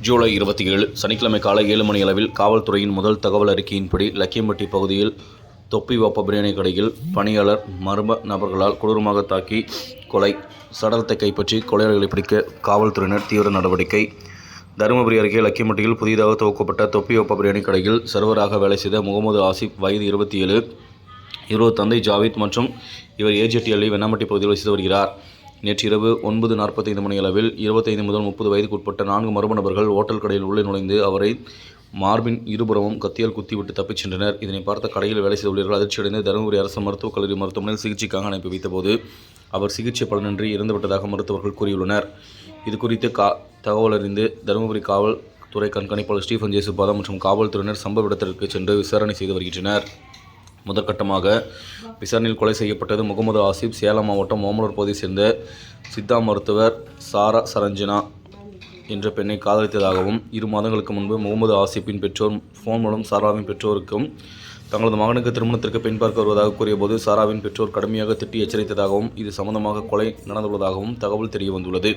ஜூலை 27 சனிக்கிழமை காலை 7 மணி அளவில் காவல்துறையின் முதல் தகவல் அறிக்கையின்படி லக்கியம்பட்டி பகுதியில் தொப்பி வாப்பா பிரியாணி கடையில் பணியாளர் மர்ம நபர்களால் கொடூரமாக தாக்கி கொலை. சடலத்தை கைப்பற்றி கொலையாளிகளை பிடிக்க காவல்துறையினர் தீவிர நடவடிக்கை. தருமபுரி அருகே லக்கியம்பட்டியில் புதிதாக துவக்கப்பட்ட தொப்பி வாப்பா பிரியாணி கடையில் சர்வராக வேலை செய்த முகமது ஆசிப், வயது 27. இவரது தந்தை ஜாவித் மற்றும் இவர் ஏஜெட்டிஎல்லை வெண்ணாம்பட்டி பகுதியில் வசித்து வருகிறார். நேற்று இரவு 9:45 மணி அளவில் 25 முதல் 30 வயதுக்கு உட்பட்ட 4 மர்ம நபர்கள் ஓட்டல் கடையில் உள்ளே நுழைந்து அவரை மார்பின் இருபுறமும் கத்தியால் குத்திவிட்டு தப்பிச் சென்றனர். இதனை பார்த்த கடையில் வேலை செய்த ஊழியர்கள் அதிர்ச்சியடைந்து தருமபுரி அரசு மருத்துவக் கல்லூரி மருத்துவமனையில் சிகிச்சைக்காக அனுப்பி வைத்தபோது அவர் சிகிச்சை பலனின்றி இறந்துவிட்டதாக மருத்துவர்கள் கூறியுள்ளனர். இதுகுறித்து தகவல் அறிந்து தருமபுரி காவல்துறை கண்காணிப்பாளர் ஸ்டீபன் ஜேசுபாதா மற்றும் காவல்துறையினர் சம்பவ இடத்திற்கு சென்று விசாரணை செய்து வருகின்றனர். முதற்கட்டமாக விசாரணையில் கொலை செய்யப்பட்டது முகமது ஆசிப். சேலம் மாவட்டம் ஓமலூர் பகுதியை சேர்ந்த சித்தா மருத்துவர் சாரா சரஞ்சனா என்ற பெண்ணை காதலித்ததாகவும் 2 மாதங்களுக்கு முன்பு முகமது ஆசிப்பின் பெற்றோர் ஃபோன் மூலம் சாராவின் பெற்றோருக்கும் தங்களது மகனுக்கு திருமணத்திற்கு பெண் பார்க்க வருவதாக கூறியபோது சாராவின் பெற்றோர் கடுமையாக திட்டி எச்சரித்ததாகவும் இது சம்பந்தமாக கொலை நடந்துள்ளதாகவும் தகவல் தெரிய வந்துள்ளது.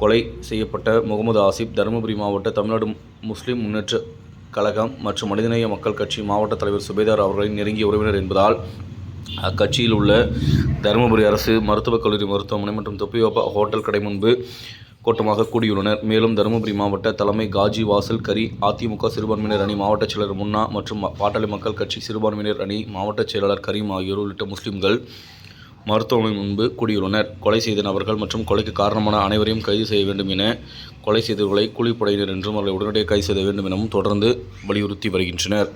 கொலை செய்யப்பட்ட முகமது ஆசிப் தருமபுரி மாவட்ட தமிழ்நாடு முஸ்லிம் முன்னேற்ற கழகம் மற்றும் மனிதநேய மக்கள் கட்சி மாவட்ட தலைவர் சுபேதார் அவர்களின் நெருங்கிய உறவினர் என்பதால் அக்கட்சியில் உள்ள தருமபுரி அரசு மருத்துவக் கல்லூரி மருத்துவமனை மற்றும் தொப்பி வாப்பா ஹோட்டல் கடை முன்பு கூட்டமாக கூடியுள்ளனர். மேலும் தருமபுரி மாவட்ட தலைமை காஜி வாசல் கரி, அதிமுக சிறுபான்மையினர் அணி மாவட்ட செயலர் முன்னா மற்றும் பாட்டாளி மக்கள் கட்சி சிறுபான்மையினர் அணி மாவட்ட செயலாளர் கரீம் ஆகியோர் உள்ளிட்ட முஸ்லிம்கள் மருத்துவமனை முன்பு கூடியுள்ளனர். கொலை செய்த நபர்கள் மற்றும் கொலைக்கு காரணமான அனைவரையும் கைது செய்ய வேண்டும் என, கொலை செய்தவர்களை கூலிப்படையினர் என்றும் அவர்களை உடனடியாக கைது செய்ய வேண்டும் எனவும் தொடர்ந்து வலியுறுத்தி வருகின்றனர்.